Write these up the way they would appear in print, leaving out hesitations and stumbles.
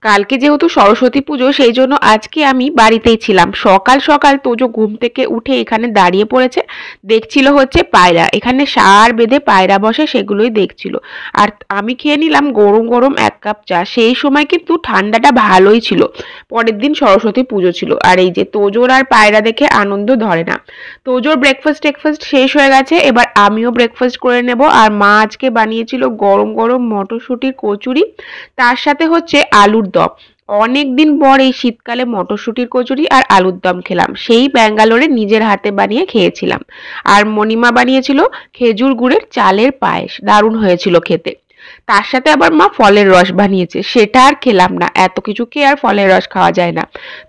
কালকে যেহেতু সরস্বতী পুজো সেই জন্য আজকে আমি বাড়িতেই ছিলাম। সকাল সকাল তোজো ঘুম থেকে উঠে এখানে দাঁড়িয়ে পড়েছে, দেখছিল হচ্ছে পায়রা। এখানে সার বেঁধে পায়রা বসে, সেগুলোই দেখছিল। আর আমি খেয়ে নিলাম গরম গরম 1 কাপ চা। সেই সময় কিন্তু ঠান্ডাটা ভালোই ছিল। পরের দিন সরস্বতী পুজো ছিল। আর এই যে তোজোর আর পায়রা দেখে আনন্দ ধরে না। তোজোর ব্রেকফাস্ট শেষ হয়ে গেছে, এবার আমিও ব্রেকফাস্ট করে নেব। আর মা আজকে বানিয়েছিল গরম গরম মটরশুঁটির কচুরি, তার সাথে হচ্ছে আলুর দম। অনেকদিন পর এই শীতকালে মটরশুঁটির কচুরি আর আলুর দম খেলাম। সেই ব্যাঙ্গালোরে নিজের হাতে বানিয়ে খেয়েছিলাম। আর মণিমা বানিয়েছিল খেজুর গুড়ের চালের পায়েস, দারুণ হয়েছিল খেতে। তার সাথে আবার মা ফলের রস বানিয়েছে, সেটা আর খেলাম না। এত কিছু খেয়ে আর ফলের রস খাওয়া যায় না।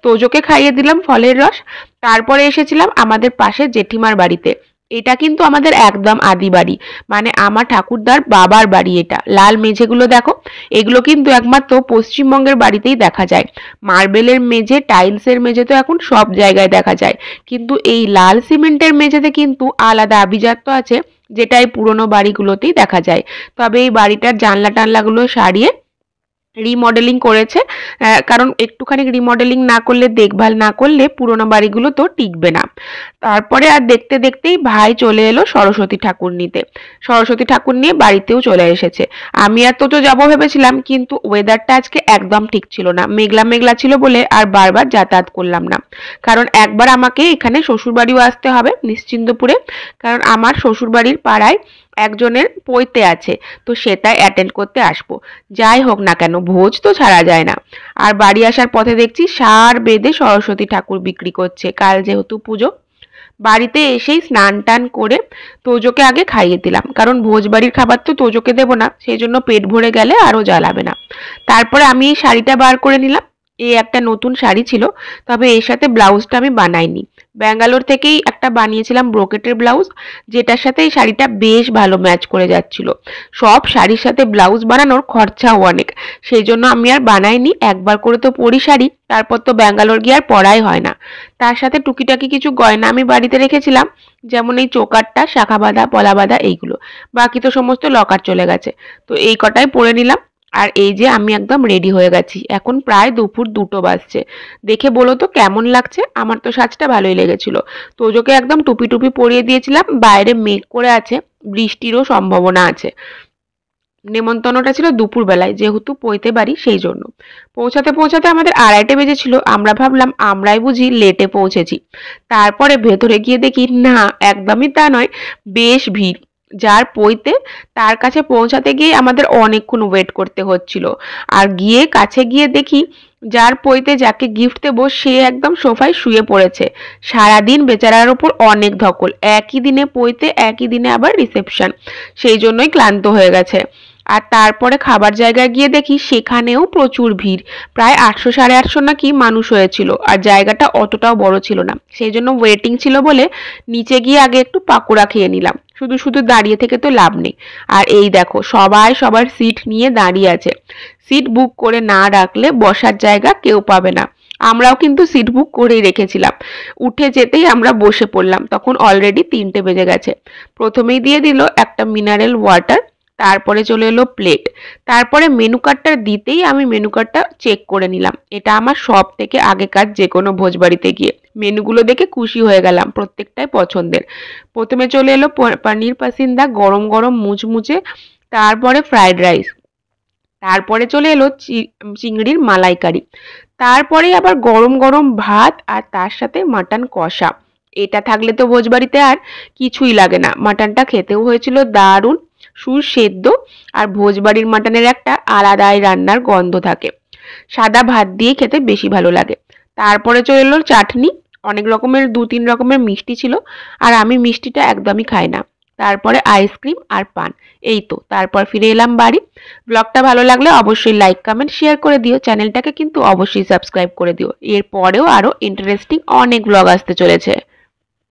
তোজোকে খাইয়ে দিলাম ফলের রস। তারপরে এসেছিলাম আমাদের পাশে জেঠিমার বাড়িতে। এটা কিন্তু আমাদের একদম আদি বাড়ি, মানে আমার ঠাকুরদার বাবার বাড়ি। এটা লাল মেঝেগুলো দেখো, এগুলো কিন্তু একমাত্র পশ্চিমবঙ্গের বাড়িতেই দেখা যায়। মার্বেলের মেঝে, টাইলসের মেঝে তো এখন সব জায়গায় দেখা যায়, কিন্তু এই লাল সিমেন্টের মেঝেতে কিন্তু আলাদা আভিজাত্য আছে, যেটা এই পুরোনো বাড়িগুলোতেই দেখা যায়। তবে এই বাড়িটার জানলা টানলাগুলো সারিয়ে রিমডেলিং করেছে, কারণ একটুখানি রিমডেলিং না করলে, দেখভাল না করলে পুরোনো বাড়িগুলো তো টিকবে না। তারপরে আর দেখতে দেখতেই ভাই চলে এলো সরস্বতী ঠাকুর নিতে। সরস্বতী ঠাকুর নিয়ে বাড়িতেও চলে এসেছে। আমি আর তো যাবো ভেবেছিলাম, কিন্তু ওয়েদারটা আজকে একদম ঠিক ছিল না, মেঘলা মেঘলা ছিল বলে আর বারবার যাতায়াত করলাম না। কারণ একবার আমাকে এখানে শ্বশুরবাড়িও আসতে হবে নিশ্চিন্তপুরে, কারণ আমার শ্বশুরবাড়ির পাড়ায় একজনের পৈতে আছে, তো সেটাই অ্যাটেন্ড করতে আসবো। যাই হোক না কেন, ভোজ তো ছাড়া যায় না। আর বাড়ি আসার পথে দেখছি সার বেঁধে সরস্বতী ঠাকুর বিক্রি করছে, কাল যেহেতু পুজো। বাড়িতে এসেই স্নান টান করে তোজোকে আগে খাইয়ে দিলাম, কারণ ভোজ বাড়ির খাবার তো তোজোকে দেবো না, সেই জন্য পেট ভরে গেলে আরও জ্বালাবে না। তারপরে আমি এই শাড়িটা বার করে নিলাম। এই একটা নতুন শাড়ি ছিল, তবে এর সাথে ব্লাউজটা আমি বানাইনি। ব্যাঙ্গালোর থেকেই একটা বানিয়েছিলাম ব্রোকেটের ব্লাউজ, যেটার সাথে এই শাড়িটা বেশ ভালো ম্যাচ করে যাচ্ছিল। সব শাড়ির সাথে ব্লাউজ বানানোর খরচাও অনেক, সেই জন্য আমি আর বানাইনি। একবার করে তো পরি শাড়ি, তারপর তো ব্যাঙ্গালোর গিয়ে আর পরাই হয় না। তার সাথে টুকিটাকি কিছু গয়না আমি বাড়িতে রেখেছিলাম, যেমন এই চোকারটা, শাখা বাঁধা, পলা বাঁধা, এইগুলো। বাকি তো সমস্ত লকার চলে গেছে, তো এই কটাই পরে নিলাম। আর এই যে আমি একদম রেডি হয়ে গেছি। এখন প্রায় দুপুর 2টো বাজছে। দেখে বলো তো কেমন লাগছে? আমার তো সাজটা ভালোই লেগেছিল। তোজোকে একদম টুপি টুপি পরিয়ে দিয়েছিলাম। বাইরে মেঘ করে আছে, বৃষ্টিরও সম্ভাবনা আছে। নেমন্তন্নটা ছিল দুপুর বেলায়, যেহেতু পৈতে বাড়ি সেই জন্য। পৌঁছাতে পৌঁছাতে আমাদের 2:30 বেজেছিল। আমরা ভাবলাম আমরাই বুঝি লেটে পৌঁছেছি। তারপরে ভেতরে গিয়ে দেখি না, একদমই তা নয়, বেশ ভিড়। যার পৈতে তার কাছে পৌঁছাতে গিয়ে আমাদের অনেকক্ষণ ওয়েট করতে হচ্ছিল। আর কাছে গিয়ে দেখি যার পৈতে যাকে গিফট দেবো সে একদম সোফায় শুয়ে পড়েছে। সারাদিন বেচারার ওপর অনেক ধকল, একই দিনে পৈতে, একই দিনে আবার রিসেপশন, সেই জন্যই ক্লান্ত হয়ে গেছে। আর তারপরে খাবার জায়গায় গিয়ে দেখি সেখানেও প্রচুর ভিড়, প্রায় 800 সাড়ে 800 নাকি মানুষ হয়েছিল। আর জায়গাটা অতটাও বড় ছিল না, সেই জন্য ওয়েটিং ছিল বলে নিচে গিয়ে আগে একটু পাকোড়া খেয়ে নিলাম। শুধু শুধু দাঁড়িয়ে থেকে তো লাভ নেই। আর এই দেখো সবাই সবার সিট নিয়ে দাঁড়িয়ে আছে। সিট বুক করে না রাখলে বসার জায়গা কেউ পাবে না। আমরাও কিন্তু সিট বুক করেই রেখেছিলাম। উঠে যেতেই আমরা বসে পড়লাম, তখন অলরেডি 3টে বেজে গেছে। প্রথমেই দিয়ে দিল একটা মিনারেল ওয়াটার, তারপরে চলে এলো প্লেট। তারপরে মেনু কার্ডটা দিতেই আমি মেনু কার্ডটা চেক করে নিলাম। এটা আমার সব থেকে আগে কাজ, যে কোনো ভোজবাড়িতে গিয়ে মেনুগুলো দেখে খুশি হয়ে গেলাম, প্রত্যেকটাই পছন্দের। প্রথমে চলে এলো পনির পাসিন্দা, গরম গরম মুচমুচে। তারপরে ফ্রাইড রাইস। তারপরে চলে এলো চিংড়ির মালাইকারি। তারপরে আবার গরম গরম ভাত, আর তার সাথে মাটন কষা। এটা থাকলে তো ভোজবাড়িতে আর কিছুই লাগে না। মাটনটা খেতেও হয়েছিল দারুণ সুসেদ্ধ। আর ভোজবাড়ির মাটনের একটা আলাদাই রান্নার গন্ধ থাকে। সাদা ভাত দিয়ে খেতে বেশি ভালো লাগে। তারপরে চলে এলো চাটনি, অনেক রকমের 2-3 রকমের মিষ্টি ছিল, আর আমি মিষ্টিটা একদমই খাই না। তারপরে আইসক্রিম আর পান। এই তো, তারপর ফিরে এলাম বাড়ি। ব্লগটা ভালো লাগলে অবশ্যই লাইক, কমেন্ট, শেয়ার করে দিও। চ্যানেলটাকে কিন্তু অবশ্যই সাবস্ক্রাইব করে দিও। এরপরেও আরও ইন্টারেস্টিং অনেক ব্লগ আসতে চলেছে।